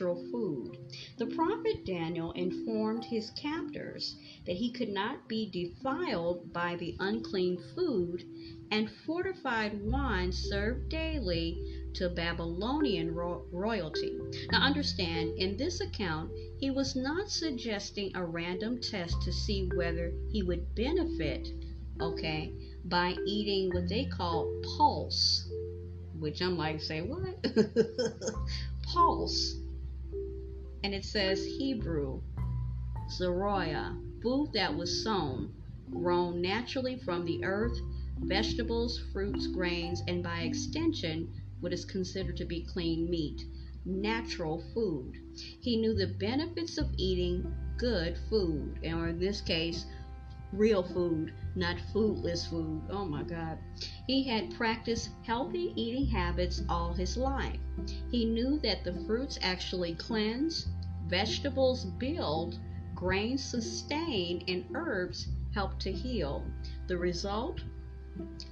natural food. The prophet Daniel informed his captors that he could not be defiled by the unclean food and fortified wine served daily to Babylonian royalty. Now, understand, in this account, he was not suggesting a random test to see whether he would benefit, okay, by eating what they call pulse, which I'm like, say what? Pulse. And it says Hebrew, Zoroya, food that was sown, grown naturally from the earth, vegetables, fruits, grains, and by extension, what is considered to be clean meat, natural food. He knew the benefits of eating good food, or in this case, real food, not foodless food. Oh my God. He had practiced healthy eating habits all his life. He knew that the fruits actually cleanse, vegetables build, grains sustain, and herbs help to heal. The result?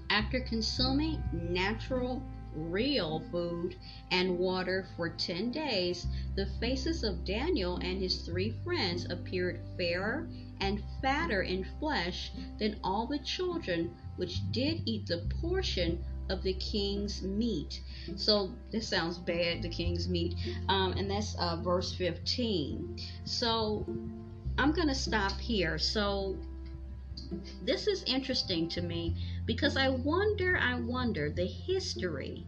After consuming natural, real food and water for 10 days, the faces of Daniel and his 3 friends appeared fairer and fatter in flesh than all the children which did eat the portion of the king's meat. So this sounds bad, the king's meat. And that's verse 15. So I'm going to stop here. So this is interesting to me because I wonder the history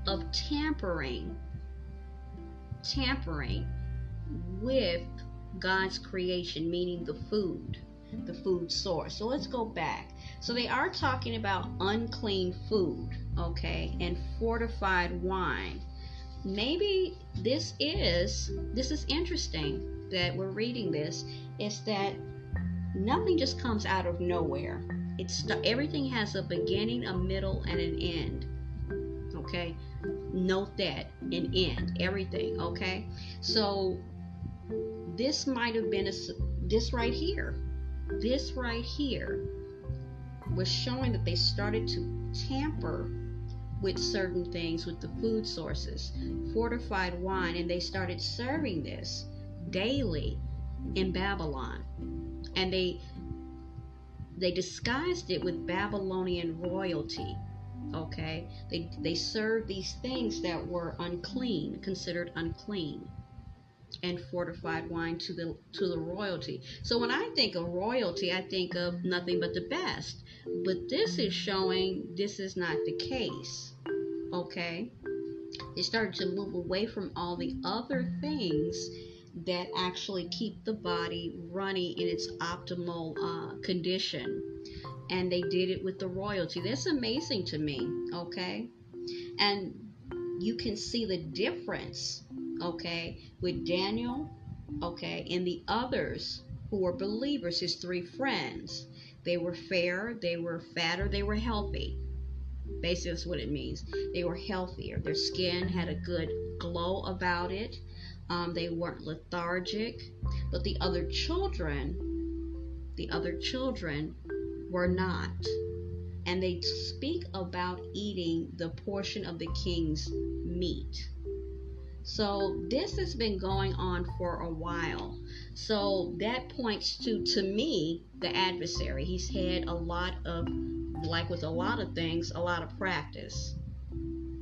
of tampering with God's creation, meaning the food source. So let's go back. So they are talking about unclean food, okay, and fortified wine. Maybe this is interesting that we're reading this, is that nothing just comes out of nowhere. Everything has a beginning, a middle, and an end. Okay? Note that, an end, everything, okay? So this might have been this right here was showing that they started to tamper with certain things, with the food sources, fortified wine, and they started serving this daily in Babylon. And they disguised it with Babylonian royalty. Okay, they served these things that were unclean, considered unclean, and fortified wine to the royalty. So when I think of royalty, I think of nothing but the best. But this is showing this is not the case. Okay, they started to move away from all the other things that actually keep the body running in its optimal condition. And they did it with the royalty. That's amazing to me, okay? And you can see the difference, okay, with Daniel, okay, and the others who were believers, his 3 friends. They were fair, they were fatter, they were healthy. Basically, that's what it means. They were healthier. Their skin had a good glow about it. They weren't lethargic. But the other children were not. And they speak about eating the portion of the king's meat. So this has been going on for a while. So that points to me, the adversary. He's had a lot of, like with a lot of things, a lot of practice,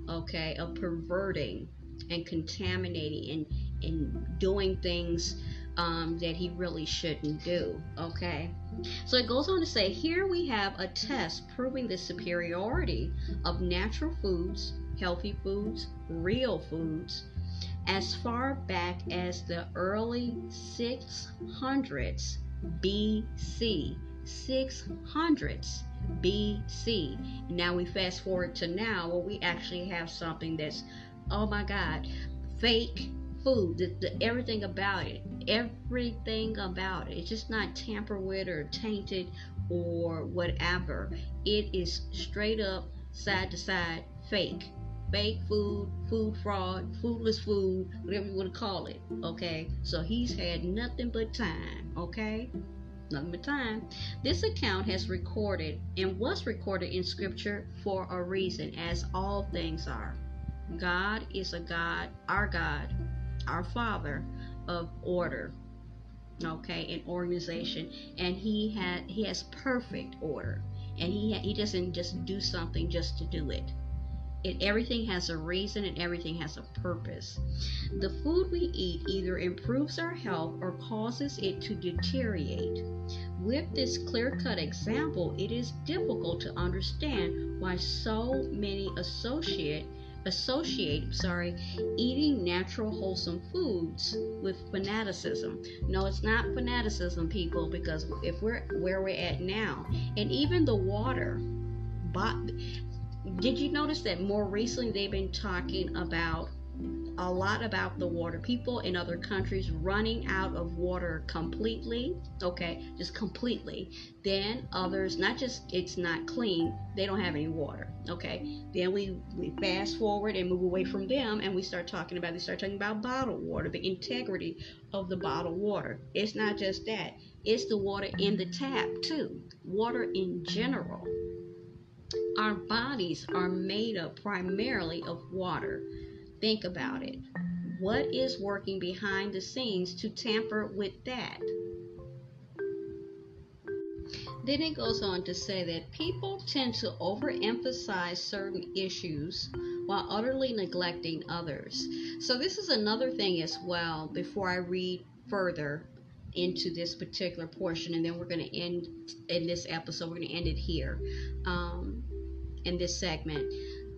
okay, of perverting and contaminating and doing things that he really shouldn't do, okay? So it goes on to say, here we have a test proving the superiority of natural foods, healthy foods, real foods, as far back as the early 600s BC. 600s BC. Now we fast forward to now where we actually have something that's, oh my God, fake food, everything about it. It's just not tampered with or tainted or whatever. It is straight up, side to side, fake food, food fraud, foodless food, whatever you want to call it, okay? So he's had nothing but time, okay? Nothing but time. This account has recorded and was recorded in scripture for a reason, as all things are. God is a God, our Father of order, okay, and organization, and he has perfect order, and he doesn't just do something just to do it. Everything has a reason and everything has a purpose. The food we eat either improves our health or causes it to deteriorate. With this clear-cut example, it is difficult to understand why so many associate eating natural wholesome foods with fanaticism. No, it's not fanaticism, people, because if we're where we're at now, and even the water, did you notice that more recently they've been talking about a lot about the water? People in other countries running out of water completely, okay, just completely. Then others, not just it's not clean, they don't have any water, okay. Then we fast forward and move away from them, and they start talking about bottled water, the integrity of the bottled water. It's not just that, it's the water in the tap too, water in general. Our bodies are made up primarily of water. Think about it. What is working behind the scenes to tamper with that? Then it goes on to say that people tend to overemphasize certain issues while utterly neglecting others. So this is another thing as well, before I read further into this particular portion, and then we're going to end in this episode. We're going to end it here in this segment.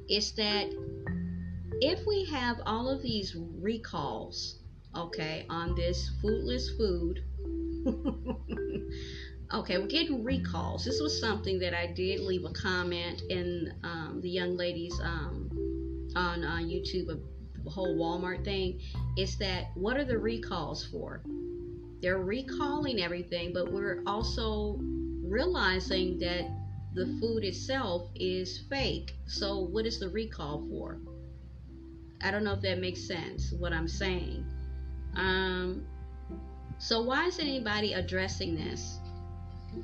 Is that if we have all of these recalls, okay, on this foodless food, okay, we're getting recalls. This was something that I did leave a comment in the young ladies on YouTube, a whole Walmart thing. Is that what are the recalls for? They're recalling everything, but we're also realizing that the food itself is fake. So what is the recall for? I don't know if that makes sense, what I'm saying. So why is anybody addressing this?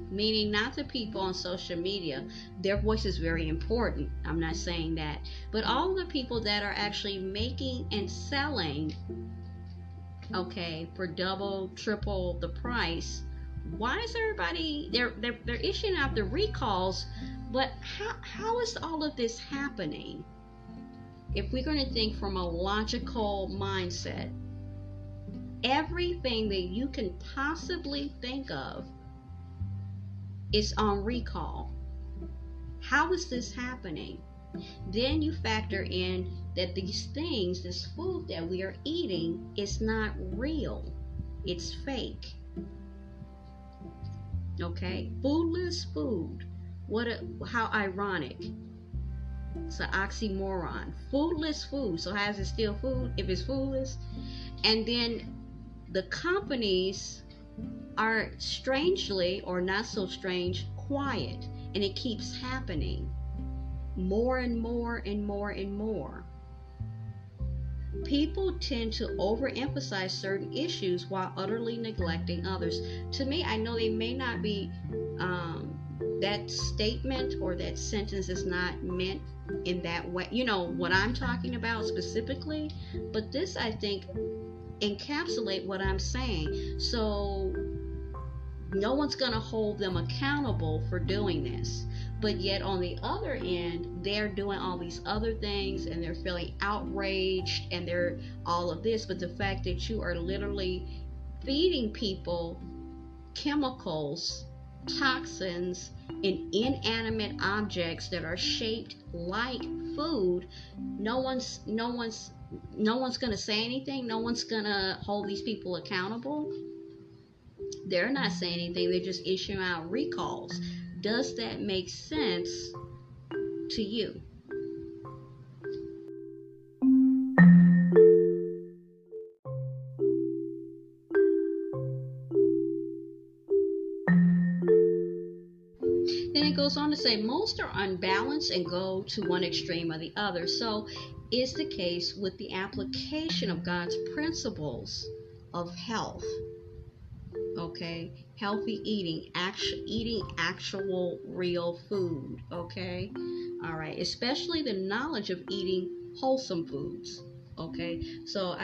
Meaning not the people on social media. Their voice is very important. I'm not saying that. But all the people that are actually making and selling, okay, for double, triple the price. Why is everybody, they're issuing out the recalls, but how is all of this happening? If we're going to think from a logical mindset, everything that you can possibly think of is on recall. How is this happening? Then you factor in that these things, this food that we are eating, is not real. It's fake. Okay? Foodless food. How ironic. It's an oxymoron. Foodless food. So how is it still food if it's foodless? And then the companies are strangely, or not so strange, quiet. And it keeps happening. More and more and more and more. People tend to overemphasize certain issues while utterly neglecting others. To me, I know they may not be, that statement or that sentence is not meant in that way. You know what I'm talking about specifically, but this, I think, encapsulate what I'm saying. So no one's going to hold them accountable for doing this. But yet on the other end, they're doing all these other things and they're feeling outraged and they're all of this. But the fact that you are literally feeding people chemicals, toxins, and inanimate objects that are shaped like food, no one's going to say anything. No one's going to hold these people accountable. They're not saying anything. They're just issuing out recalls. Does that make sense to you? Then it goes on to say most are unbalanced and go to one extreme or the other. So is the case with the application of God's principles of health. Okay, healthy eating, eating actual real food. Okay, all right, especially the knowledge of eating wholesome foods. Okay, so